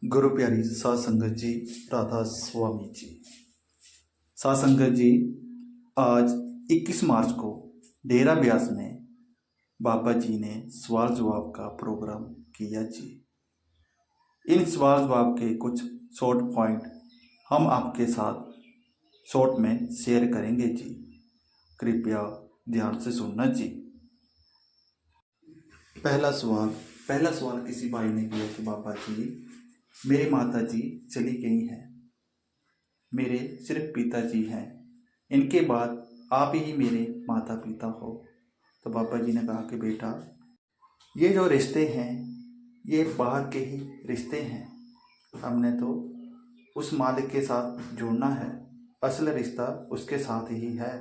गुरु प्यारी साध संगत जी, राधा स्वामी जी। साध संगत जी, आज 21 मार्च को डेरा ब्यास में बाबा जी ने सवाल जवाब का प्रोग्राम किया जी। इन सवाल जवाब के कुछ शॉर्ट पॉइंट हम आपके साथ शॉर्ट में शेयर करेंगे जी। कृपया ध्यान से सुनना जी। पहला सवाल किसी भाई ने किया कि बाबा जी, मेरी माता जी चली गई हैं, मेरे सिर्फ पिताजी हैं, इनके बाद आप ही मेरे माता पिता हो। तो बाबा जी ने कहा कि बेटा, ये जो रिश्ते हैं ये बाहर के ही रिश्ते हैं, हमने तो उस मालिक के साथ जुड़ना है, असल रिश्ता उसके साथ ही है।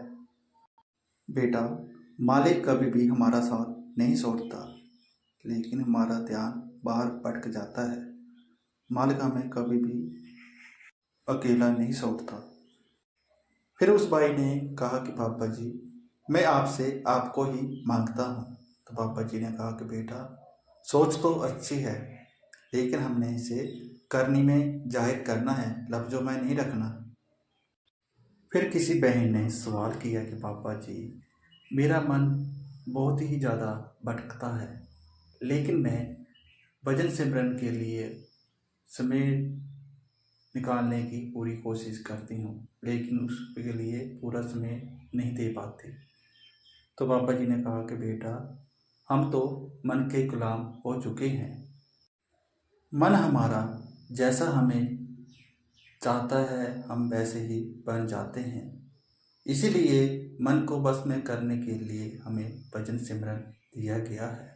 बेटा, मालिक कभी भी हमारा साथ नहीं छोड़ता, लेकिन हमारा ध्यान बाहर भटक जाता है। मालिक हमें कभी भी अकेला नहीं छोड़ता। फिर उस भाई ने कहा कि पापा जी, मैं आपसे आपको ही मांगता हूँ। तो पापा जी ने कहा कि बेटा, सोच तो अच्छी है, लेकिन हमने इसे करनी में जाहिर करना है, लफ्ज़ों में नहीं रखना। फिर किसी बहन ने सवाल किया कि पापा जी, मेरा मन बहुत ही ज़्यादा भटकता है, लेकिन मैं भजन सिमरन के लिए समय निकालने की पूरी कोशिश करती हूँ, लेकिन उसके लिए पूरा समय नहीं दे पाती। तो बाबा जी ने कहा कि बेटा, हम तो मन के गुलाम हो चुके हैं। मन हमारा जैसा हमें चाहता है हम वैसे ही बन जाते हैं। इसीलिए मन को बस में करने के लिए हमें भजन सिमरन दिया गया है।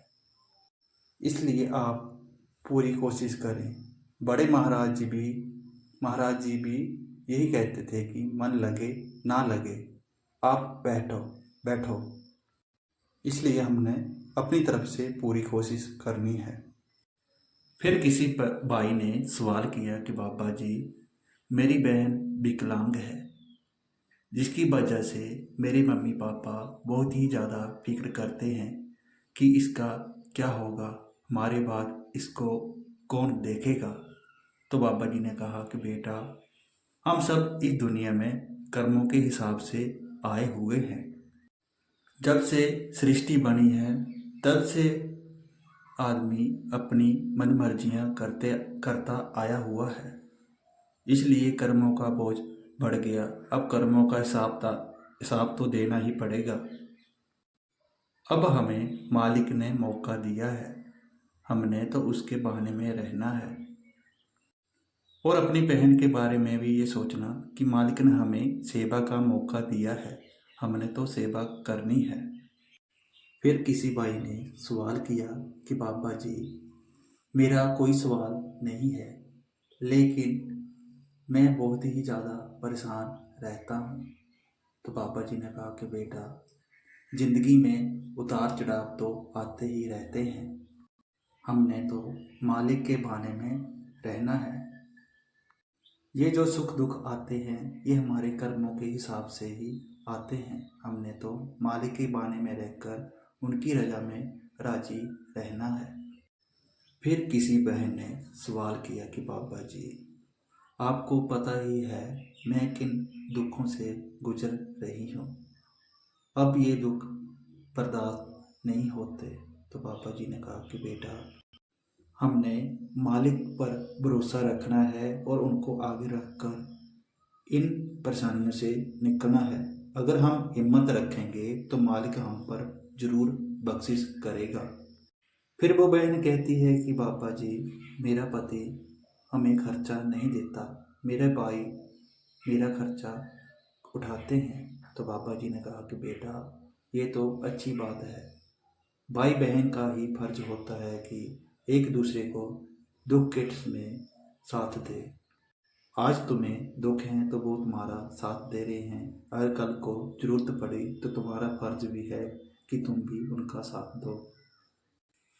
इसलिए आप पूरी कोशिश करें। बड़े महाराज जी भी यही कहते थे कि मन लगे ना लगे, आप बैठो। इसलिए हमने अपनी तरफ से पूरी कोशिश करनी है। फिर किसी भाई ने सवाल किया कि बाबा जी, मेरी बहन विकलांग है, जिसकी वजह से मेरे मम्मी पापा बहुत ही ज़्यादा फिक्र करते हैं कि इसका क्या होगा, हमारे बाद इसको कौन देखेगा। तो बाबा जी ने कहा कि बेटा, हम सब इस दुनिया में कर्मों के हिसाब से आए हुए हैं। जब से सृष्टि बनी है तब से आदमी अपनी मनमर्जियाँ करता आया हुआ है। इसलिए कर्मों का बोझ बढ़ गया। अब कर्मों का हिसाब तो देना ही पड़ेगा। अब हमें मालिक ने मौका दिया है, हमने तो उसके बहाने में रहना है। और अपनी बहन के बारे में भी ये सोचना कि मालिक ने हमें सेवा का मौका दिया है, हमने तो सेवा करनी है। फिर किसी भाई ने सवाल किया कि बाबा जी, मेरा कोई सवाल नहीं है, लेकिन मैं बहुत ही ज़्यादा परेशान रहता हूँ। तो बाबा जी ने कहा कि बेटा, ज़िंदगी में उतार चढ़ाव तो आते ही रहते हैं, हमने तो मालिक के बहाने में रहना है। ये जो सुख दुख आते हैं ये हमारे कर्मों के हिसाब से ही आते हैं, हमने तो मालिक के बहाने में रहकर उनकी रजा में राजी रहना है। फिर किसी बहन ने सवाल किया कि बाबा जी, आपको पता ही है मैं किन दुखों से गुजर रही हूँ, अब ये दुख बर्दाश्त नहीं होते। तो बाबा जी ने कहा कि बेटा, हमने मालिक पर भरोसा रखना है और उनको आगे रखकर इन परेशानियों से निकलना है। अगर हम हिम्मत रखेंगे तो मालिक हम पर जरूर बख्शिश करेगा। फिर वो बहन कहती है कि बाबा जी, मेरा पति हमें खर्चा नहीं देता, मेरे भाई मेरा खर्चा उठाते हैं। तो बाबा जी ने कहा कि बेटा, ये तो अच्छी बात है, भाई बहन का ही फर्ज होता है कि एक दूसरे को दुख के में साथ दे। आज तुम्हें दुख है तो वो तुम्हारा साथ दे रहे हैं, अगर कल को जरूरत पड़े तो तुम्हारा फर्ज भी है कि तुम भी उनका साथ दो।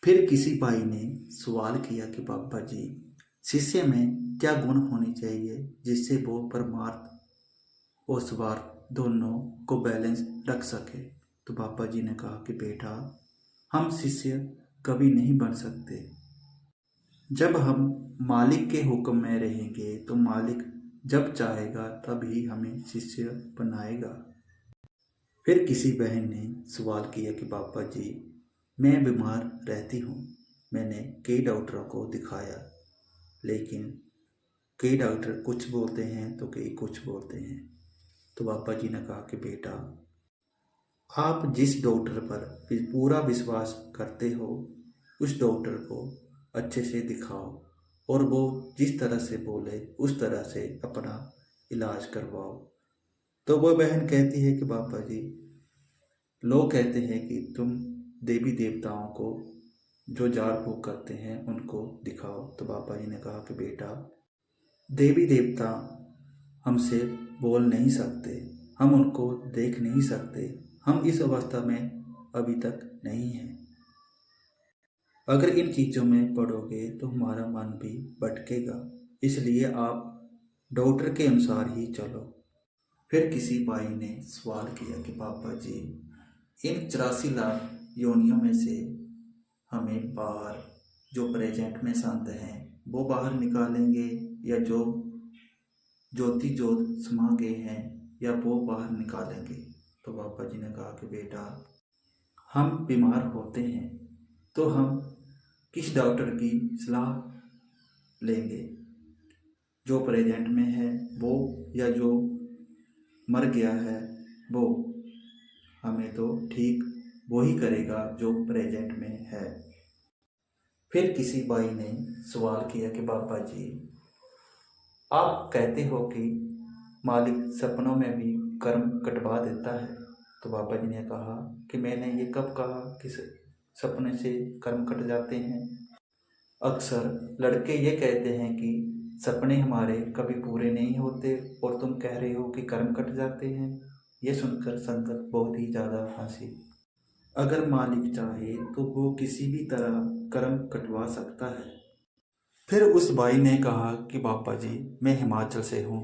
फिर किसी भाई ने सवाल किया कि बाबा जी, शिष्य में क्या गुण होने चाहिए जिससे वो परमार्थ और स्वार्थ दोनों को बैलेंस रख सके। तो बाबा जी ने कहा कि बेटा, हम शिष्य कभी नहीं बन सकते जब हम मालिक के हुक्म में रहेंगे तो मालिक जब चाहेगा तभी हमें शिष्य बनाएगा। फिर किसी बहन ने सवाल किया कि पापा जी, मैं बीमार रहती हूँ, मैंने कई डॉक्टरों को दिखाया, लेकिन कई डॉक्टर कुछ बोलते हैं तो कई कुछ बोलते हैं। तो पापा जी ने कहा कि बेटा, आप जिस डॉक्टर पर पूरा विश्वास करते हो उस डॉक्टर को अच्छे से दिखाओ और वो जिस तरह से बोले उस तरह से अपना इलाज करवाओ। तो वो बहन कहती है कि पापा जी, लोग कहते हैं कि तुम देवी देवताओं को जो झाड़ फूक करते हैं उनको दिखाओ। तो पापा जी ने कहा कि बेटा, देवी देवता हमसे बोल नहीं सकते, हम उनको देख नहीं सकते, हम इस अवस्था में अभी तक नहीं हैं। अगर इन चीज़ों में पढ़ोगे तो हमारा मन भी भटकेगा, इसलिए आप डॉक्टर के अनुसार ही चलो। फिर किसी भाई ने सवाल किया कि पापा जी, इन 84 लाख योनियों में से हमें बाहर जो प्रेजेंट में संत हैं वो बाहर निकालेंगे या जो ज्योति जोत समा गए हैं या वो बाहर निकालेंगे। तो पापा जी ने कहा कि बेटा, हम बीमार होते हैं तो हम किस डॉक्टर की सलाह लेंगे, जो प्रेजेंट में है वो या जो मर गया है वो? हमें तो ठीक वही करेगा जो प्रेजेंट में है। फिर किसी भाई ने सवाल किया कि पापा जी, आप कहते हो कि मालिक सपनों में भी कर्म कटवा देता है। तो पापा जी ने कहा कि मैंने ये कब कहा कि सपने से कर्म कट जाते हैं? अक्सर लड़के ये कहते हैं कि सपने हमारे कभी पूरे नहीं होते और तुम कह रहे हो कि कर्म कट जाते हैं। ये सुनकर संगत बहुत ही ज़्यादा हंसी। अगर मालिक चाहे तो वो किसी भी तरह कर्म कटवा सकता है। फिर उस भाई ने कहा कि पापा जी, मैं हिमाचल से हूँ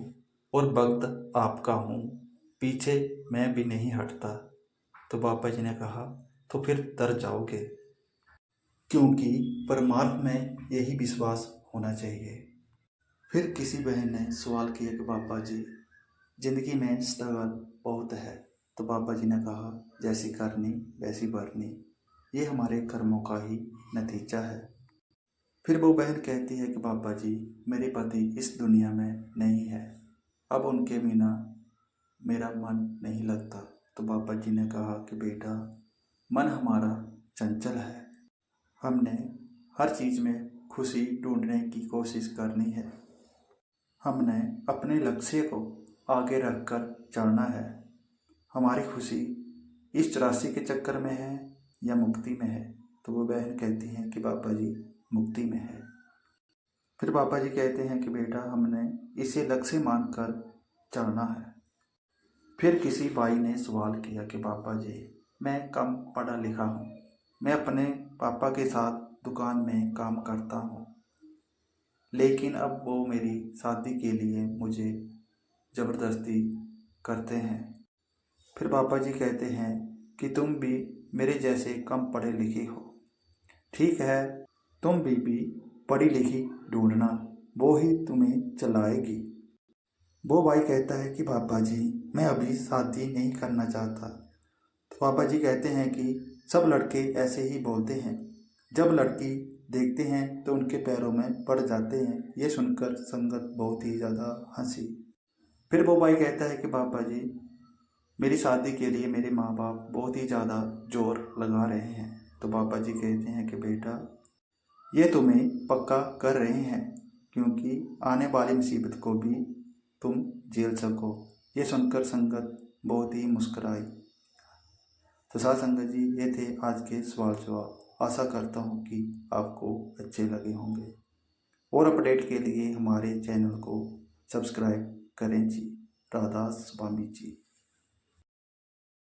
और भक्त आपका हूँ, पीछे मैं भी नहीं हटता। तो पापा जी ने कहा तो फिर डर जाओगे, क्योंकि परमार्थ में यही विश्वास होना चाहिए। फिर किसी बहन ने सवाल किया कि पापा जी, जिंदगी में स्ट्रगल बहुत है। तो पापा जी ने कहा, जैसी करनी वैसी भरनी, ये हमारे कर्मों का ही नतीजा है। फिर वो बहन कहती है कि पापा जी, मेरे पति इस दुनिया में नहीं है, अब उनके बिना मेरा मन नहीं लगता। तो पापा जी ने कहा कि बेटा, मन हमारा चंचल है, हमने हर चीज़ में खुशी ढूंढने की कोशिश करनी है, हमने अपने लक्ष्य को आगे रखकर चलना है। हमारी खुशी इस 84 के चक्कर में है या मुक्ति में है? तो वो बहन कहती हैं कि पापा जी, मुक्ति में है। फिर पापा जी कहते हैं कि बेटा, हमने इसे लक्ष्य मानकर चलना है। फिर किसी भाई ने सवाल किया कि पापा जी, मैं कम पढ़ा लिखा हूँ, मैं अपने पापा के साथ दुकान में काम करता हूँ, लेकिन अब वो मेरी शादी के लिए मुझे ज़बरदस्ती करते हैं। फिर पापा जी कहते हैं कि तुम भी मेरे जैसे कम पढ़े लिखे हो, ठीक है, तुम भी पढ़ी लिखी ढूंढना, वो ही तुम्हें चलाएगी। वो भाई कहता है कि पापा जी, मैं अभी शादी नहीं करना चाहता। तो पापा जी कहते हैं कि सब लड़के ऐसे ही बोलते हैं, जब लड़की देखते हैं तो उनके पैरों में पड़ जाते हैं। ये सुनकर संगत बहुत ही ज़्यादा हंसी। फिर वो भाई कहता है कि पापा जी, मेरी शादी के लिए मेरे माँ बाप बहुत ही ज़्यादा जोर लगा रहे हैं। तो पापा जी कहते हैं कि बेटा, ये तुम्हें पक्का कर रहे हैं, क्योंकि आने वाली मुसीबत को भी तुम झेल सको। ये सुनकर संगत बहुत ही मुस्कुराई। तो साथ संगत जी, ये थे आज के सवाल जवाब। आशा करता हूँ कि आपको अच्छे लगे होंगे और अपडेट के लिए हमारे चैनल को सब्सक्राइब करें जी। राधा स्वामी जी।